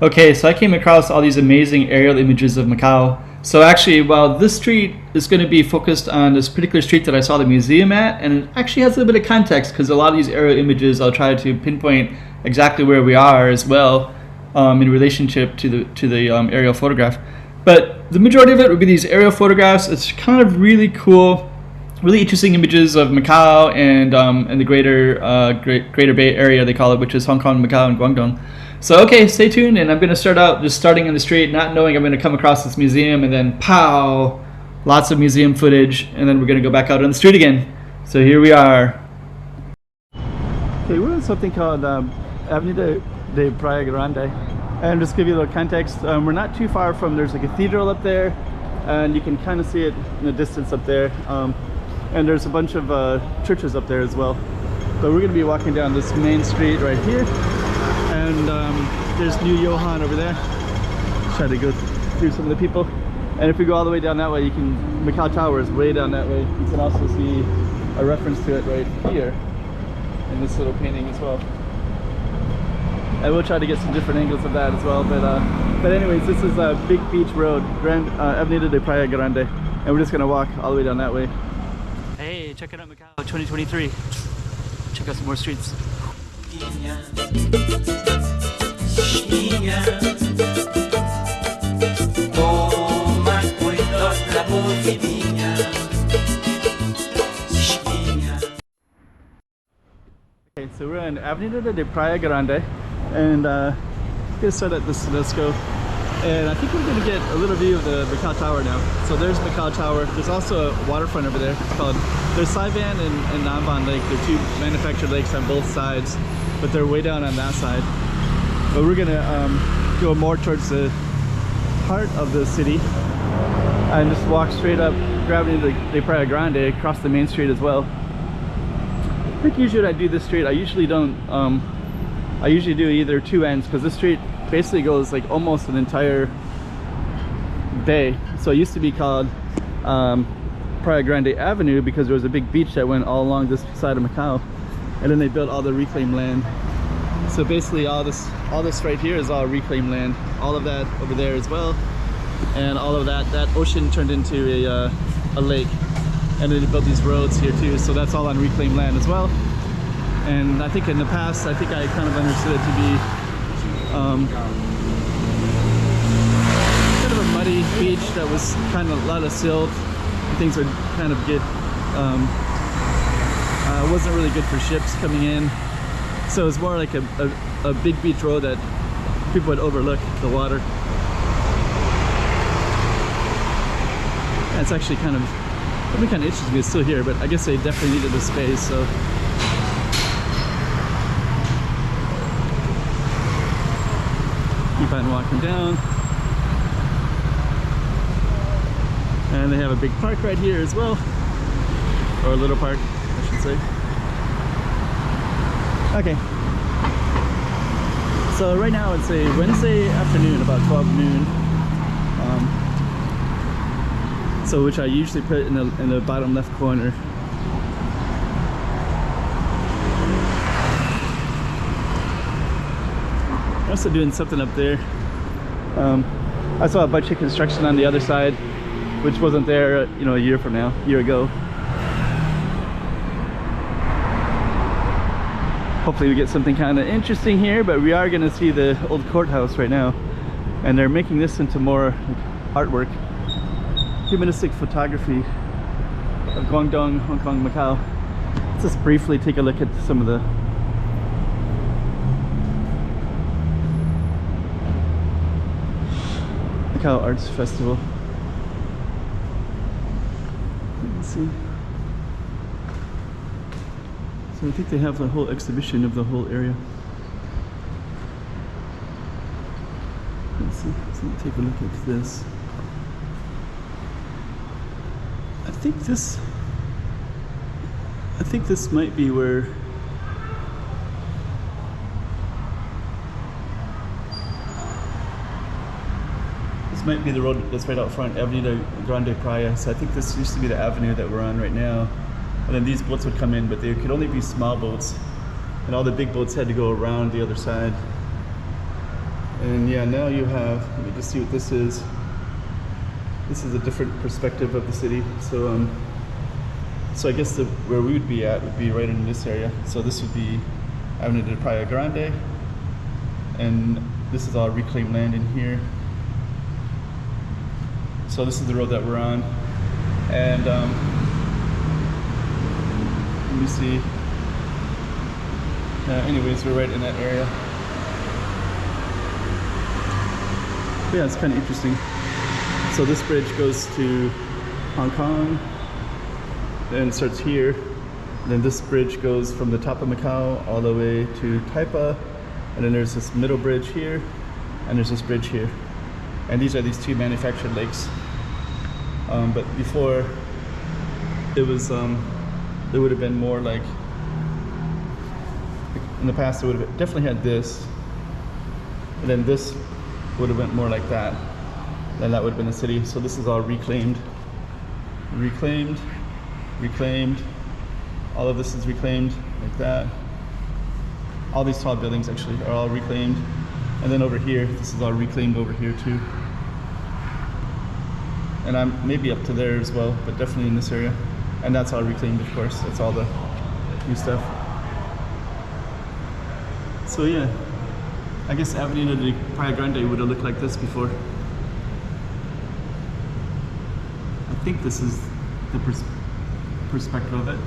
Okay, so I came across all these amazing aerial images of Macau. So actually, well, this street is going to be focused on this particular street that I saw the museum at, and it actually has a little bit of context because a lot of these aerial images I'll try to pinpoint exactly where we are as well in relationship to the aerial photograph. But the majority of it would be these aerial photographs. It's kind of really cool, really interesting images of Macau and the Greater Bay Area they call it, which is Hong Kong, Macau, and Guangdong. So okay, stay tuned, and I'm going to start out just starting in the street, not knowing I'm going to come across this museum, and then pow, lots of museum footage, and then we're going to go back out on the street again. So here we are. Okay, we're in something called Avenida de Praia Grande, and just to give you a little context, we're not too far from, there's a cathedral up there, and you can kind of see it in the distance up there, and there's a bunch of churches up there as well. But we're going to be walking down this main street right here. And there's New Johan over there. Try to go through some of the people. And if we go all the way down that way, you can, Macau Tower is way down that way. You can also see a reference to it right here in this little painting as well. I will try to get some different angles of that as well. But anyways, this is a Big Beach Road, Avenida de Praia Grande. And we're just going to walk all the way down that way. Hey, check it out, Macau 2023. Check out some more streets. Okay, so we're in Avenida de Praia Grande, and gonna start at the Soulbrigada, and I think we're gonna get a little view of the Macau Tower now. So there's Macau Tower. There's also a waterfront over there. It's called, there's Saivan and Namban Lake. They're two manufactured lakes on both sides, but they're way down on that side. But we're gonna go more towards the heart of the city and just walk straight up Avenida de Praia Grande across the main street as well. I think usually when I do this street, I usually don't, I usually do either two ends, because this street basically goes like almost an entire bay. So it used to be called Praia Grande Avenue because there was a big beach that went all along this side of Macau, and then they built all the reclaimed land. So basically all this right here is all reclaimed land. All of that over there as well, and all of that ocean turned into a lake, and then they built these roads here too. So that's all on reclaimed land as well. And I think in the past, I think I kind of understood it to be kind of a muddy beach that was kind of a lot of silt. Things would kind of get wasn't really good for ships coming in. So it's more like a big beach road that people would overlook the water. And it's actually kind of, it kind of interesting me, it's still here, but I guess they definitely needed the space. So keep on walking down. And they have a big park right here as well, or a little park, I should say. Okay, so right now it's a Wednesday afternoon, about 12 noon. So which I usually put in the bottom left corner. I'm also doing something up there. I saw a bunch of construction on the other side, which wasn't there, you know, a year ago. Hopefully we get something kind of interesting here, but we are going to see the old courthouse right now, and they're making this into more like artwork, humanistic photography of Guangdong, Hong Kong, Macau. Let's just briefly take a look at some of the Macau Arts Festival. Let's see. So I think they have the whole exhibition of the whole area. Let's see, let's take a look at this. I think this might be where this might be the road that's right out front, Avenida Grande Praia. So I think this used to be the avenue that we're on right now. And then these boats would come in, but they could only be small boats, and all the big boats had to go around the other side. And yeah, now you have, let me just see what this is. This is a different perspective of the city. So I guess where we would be at would be right in this area. So this would be Avenida Praia Grande, and this is all reclaimed land in here. So this is the road that we're on, and let me see. Anyways, we're right in that area. But yeah, it's kind of interesting. So this bridge goes to Hong Kong, then it starts here. Then this bridge goes from the top of Macau all the way to Taipa, and then there's this middle bridge here, and there's this bridge here. And these are these two manufactured lakes. But before, it was it would have been more like, in the past it would have definitely had this, and then this would have been more like that. Then that would have been the city. So this is all reclaimed, reclaimed, reclaimed. All of this is reclaimed like that. All these tall buildings actually are all reclaimed. And then over here, this is all reclaimed over here too. And I'm maybe up to there as well, but definitely in this area. And that's all reclaimed, of course. That's all the new stuff. So yeah, I guess Avenida de Praia Grande would have looked like this before. I think this is the perspective of it.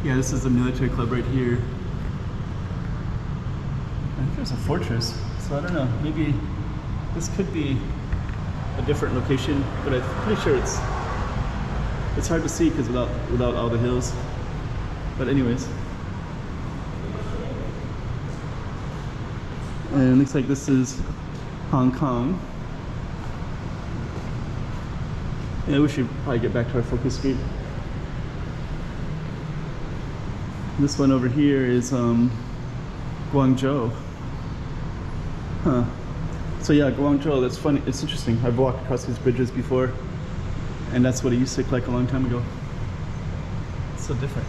Yeah, this is the military club right here. I think there's a fortress, so I don't know, maybe this could be a different location, but I'm pretty sure it's hard to see because without all the hills. But anyways. And it looks like this is Hong Kong. Yeah, we should probably get back to our focus street. This one over here is Guangzhou. Huh. So yeah, Guangzhou, that's funny, it's interesting. I've walked across these bridges before, and that's what it used to look like a long time ago. It's so different.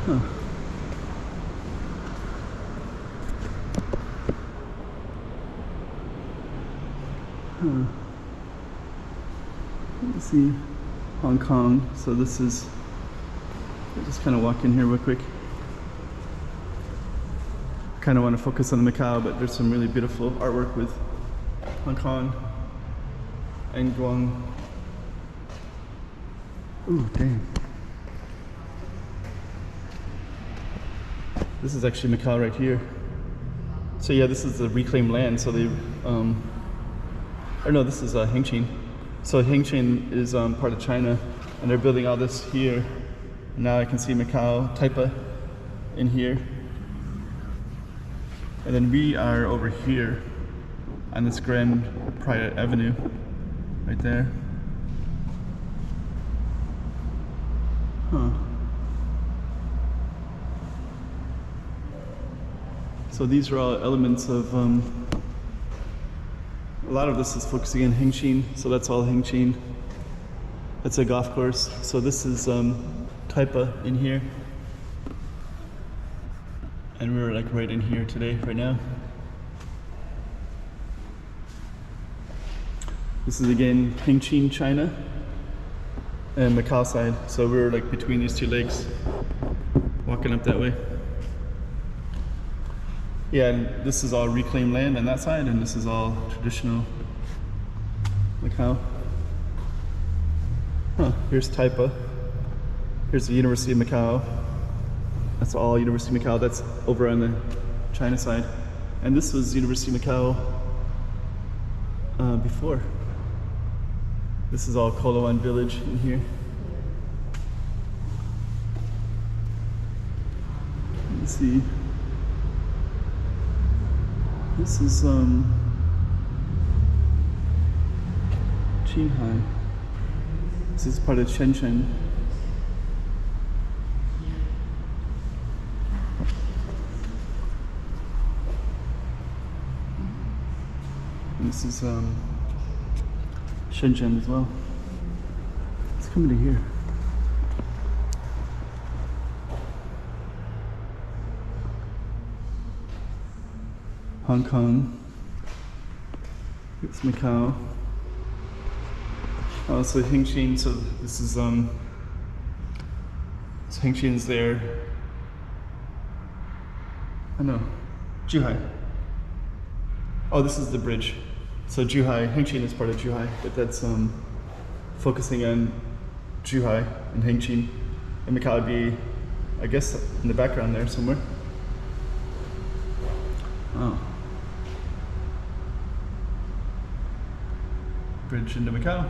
Huh. Huh. Let's see, Hong Kong. So this is, I'll just kind of walk in here real quick. Kind of want to focus on Macau, but there's some really beautiful artwork with Hong Kong and Guang. Ooh, dang. This is actually Macau right here. So yeah, this is the reclaimed land. So they, or no, this is Hengqin. So Hengqin is part of China, and they're building all this here. Now I can see Macau, Taipa in here. And then we are over here on this Grande Praia Avenue, right there. Huh. So these are all elements of, a lot of this is focusing on Hengqin, so that's all Hengqin. That's a golf course. So this is Taipa in here. And we're like right in here today, right now. This is again Hengqin, China, and Macau side. So we're like between these two lakes, walking up that way. Yeah, and this is all reclaimed land on that side, and this is all traditional Macau. Huh, here's Taipa. Here's the University of Macau. That's all University of Macau. That's over on the China side. And this was University of Macau before. This is all Koloan Village in here. Let's see. This is Qinghai. This is part of Shenzhen. This is Shenzhen as well. Let's come into here. Hong Kong. It's Macau. Also Hengqin, so this is so Hengqin's there. Oh no, Zhuhai. Oh, this is the bridge. So Zhuhai, Hengqin is part of Zhuhai, but that's focusing on Zhuhai and Hengqin. And Macau would be, I guess, in the background there somewhere. Oh. Bridge into Macau.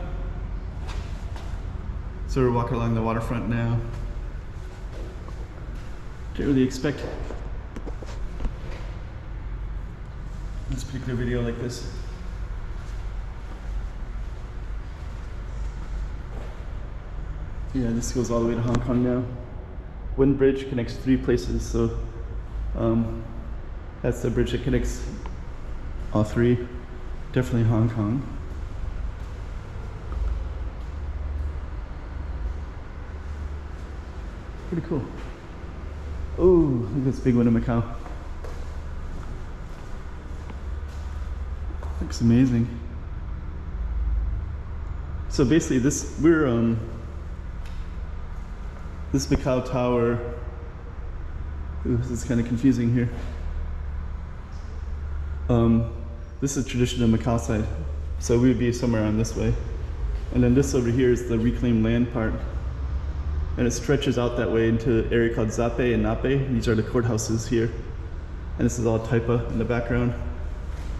So we're walking along the waterfront now. Didn't really expect this particular video like this. Yeah, this goes all the way to Hong Kong now. One bridge connects 3 places, so that's the bridge that connects all 3. Definitely Hong Kong. Pretty cool. Oh, look at this big one in Macau. Looks amazing. So basically this Macau Tower, ooh, this is kind of confusing here. This is traditional Macau side. So we would be somewhere on this way. And then this over here is the reclaimed land part. And it stretches out that way into an area called Zape and Nape. These are the courthouses here. And this is all Taipa in the background.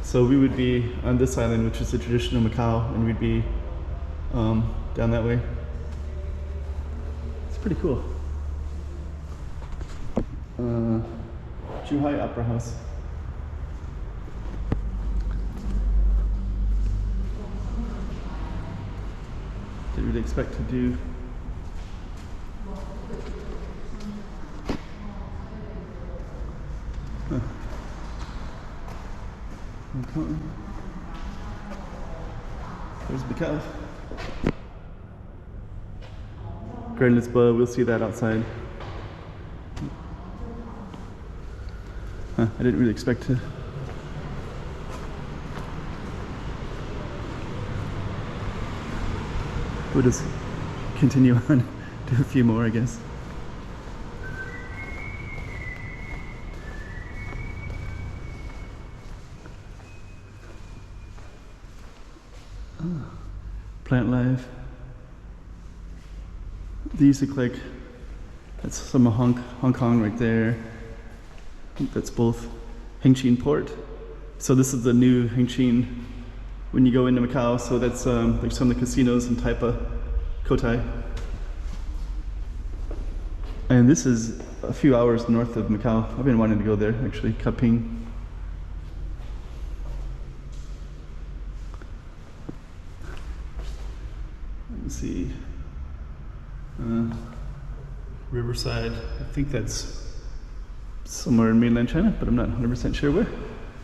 So we would be on this island, which is the traditional Macau, and we'd be down that way. It's pretty cool. Zhuhai Opera House. Didn't really expect to do. Huh. There's Macau. Grande Lisboa, we'll see that outside. Huh, I didn't really expect to. We'll just continue on, do a few more, I guess. Plant life. These look like, that's some Hong Kong right there. I think that's both Hengqin Port. So this is the new Hengqin when you go into Macau. So that's like some of the casinos in Taipa, Cotai. And this is a few hours north of Macau. I've been wanting to go there actually, Kaping. Let's see, Riverside, I think that's somewhere in mainland China, but I'm not 100% sure where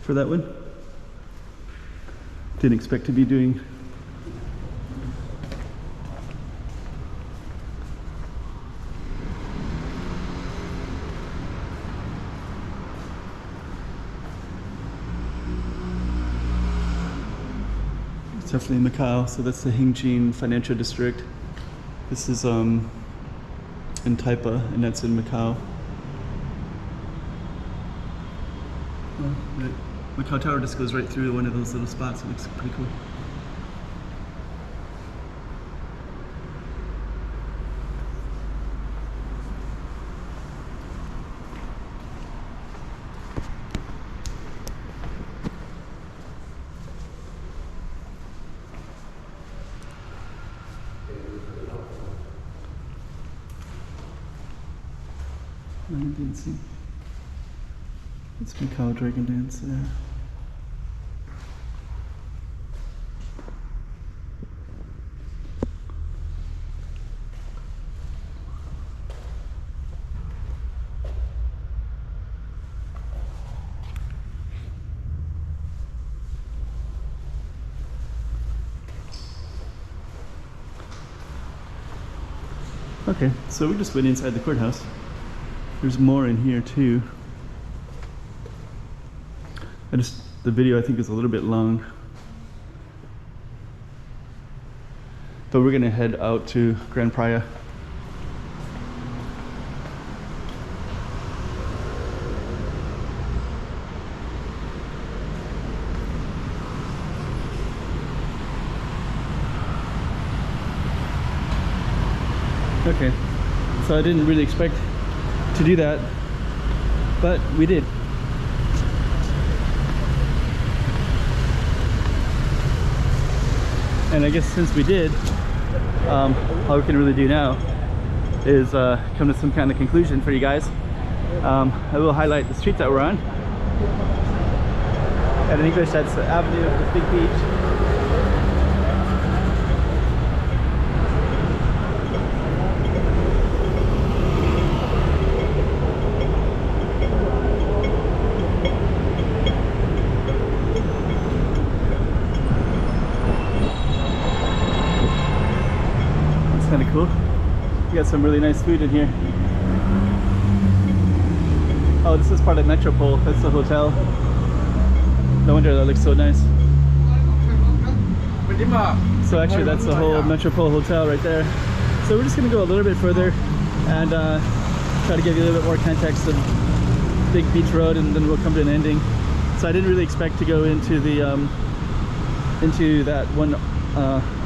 for that one. Didn't expect to be doing definitely Macau, so that's the Hengqin Financial District. This is in Taipa, and that's in Macau. The Macau Tower just goes right through one of those little spots. It looks pretty cool. Line dancing. It's Macau Dragon Dance there. Okay, so we just went inside the courthouse. There's more in here too. The video I think is a little bit long. But we're gonna head out to Grand Praia. Okay, so I didn't really expect to do that, but we did. And I guess since we did, all we can really do now is come to some kind of conclusion for you guys. I will highlight the street that we're on. And in English, that's the Avenue of the Big Beach. Kind of cool. We got some really nice food in here. Oh, this is part of Metropole. That's the hotel. No wonder that looks so nice. So actually that's the whole Metropole hotel right there. So we're just going to go a little bit further and try to give you a little bit more context of Big Beach Road, and then we'll come to an ending. So I didn't really expect to go into the into that one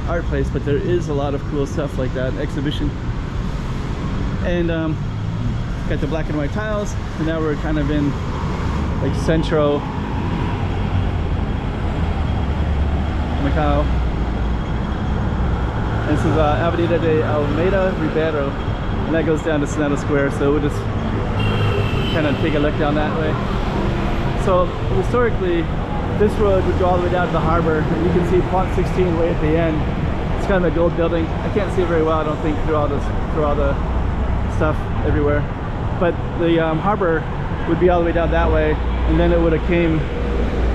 art place, but there is a lot of cool stuff like that, exhibition. And got the black and white tiles, and now we're kind of in like central Macau. And this is Avenida de Almeida Ribeiro, and that goes down to Senado Square, so we'll just kind of take a look down that way. So historically, this road would go all the way down to the harbor, and you can see Pont 16 way at the end. It's kind of a gold building. I can't see it very well, I don't think, through all the stuff everywhere. But the harbor would be all the way down that way, and then it would have came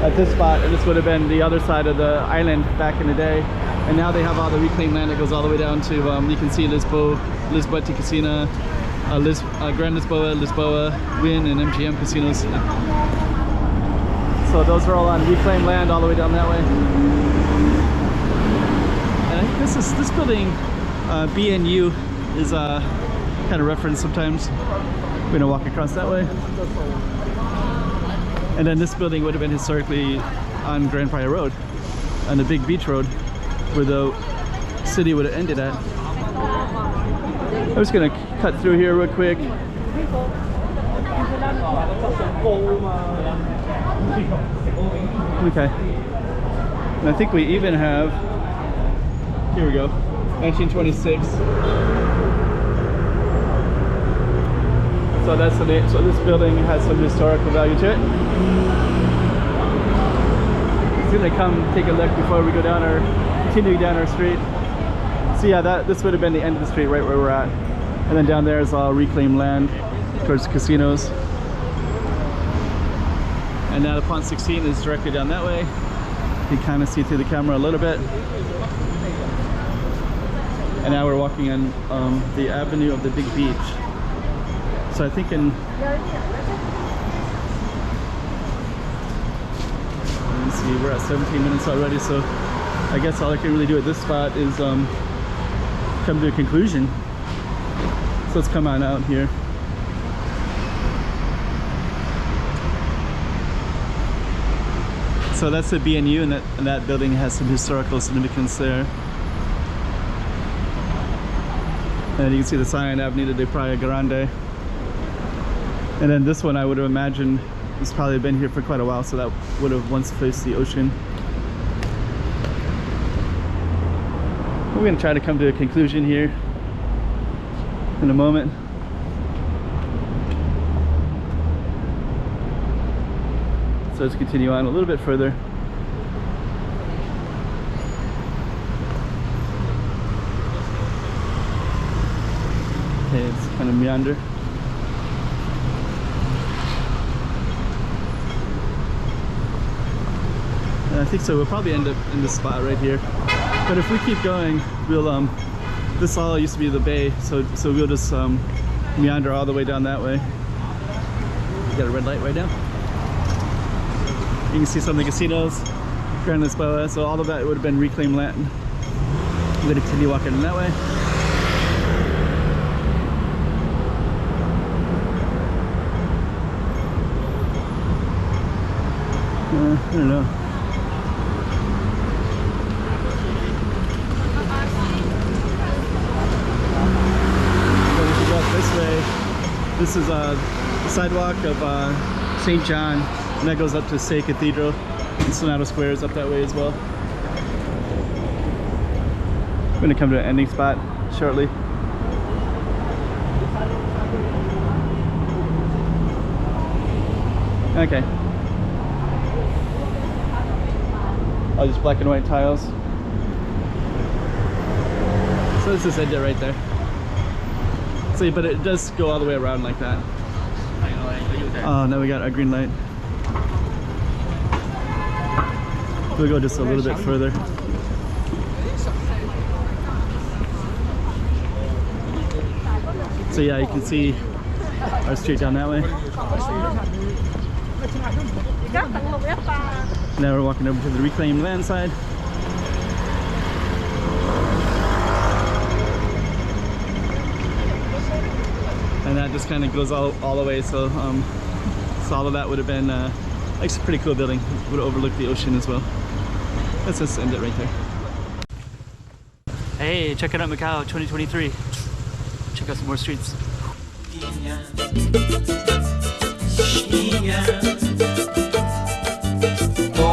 at this spot, and this would have been the other side of the island back in the day. And now they have all the reclaimed land that goes all the way down to, you can see Lisboa to Casino, Grande Lisboa, Win, and MGM casinos. So those are all on reclaimed land all the way down that way. And I think this building, BNU, is kind of referenced sometimes. We're gonna walk across that way. And then this building would have been historically on Grand Praia Road, on the Big Beach Road, where the city would have ended at. I'm just gonna cut through here real quick. Okay. And I think we even have, here we go, 1926. So that's the name. So this building has some historical value to it. Just gonna come take a look before we go down continue down our street. So yeah, this would have been the end of the street right where we're at. And then down there is all reclaimed land towards the casinos. And now the Pont 16 is directly down that way. You can kind of see through the camera a little bit. And now we're walking on the Avenue of the Big Beach. So I think let's see, we're at 17 minutes already, so I guess all I can really do at this spot is come to a conclusion. So let's come on out here. So that's the BNU, and that building has some historical significance there. And you can see the sign, Avenida de Praia Grande. And then this one, I would have imagined, it's probably been here for quite a while, so that would have once faced the ocean. We're going to try to come to a conclusion here in a moment. So let's continue on a little bit further. Okay, it's kind of meander. And I think so we'll probably end up in this spot right here. But if we keep going, we'll this all used to be the bay, so we'll just meander all the way down that way. You got a red light right now. You can see some of the casinos, Grande Lisboa, so all of that would have been reclaimed land. I'm going to continue walking that way. I don't know. So we should go up this way. This is a sidewalk of St. John, and that goes up to Say Cathedral, and Sonata Square is up that way as well. We're going to come to an ending spot shortly. Okay. Oh, just black and white tiles. So this is it right there. See, but it does go all the way around like that. Oh, now we got a green light. We'll go just a little bit further. So yeah, you can see our street down that way. Now we're walking over to the reclaimed land side. And that just kind of goes all the way, so all of that would have been it's a pretty cool building. It would overlook the ocean as well. Let's just end it right there. Hey, check it out, Macau 2023. Check out some more streets. Oh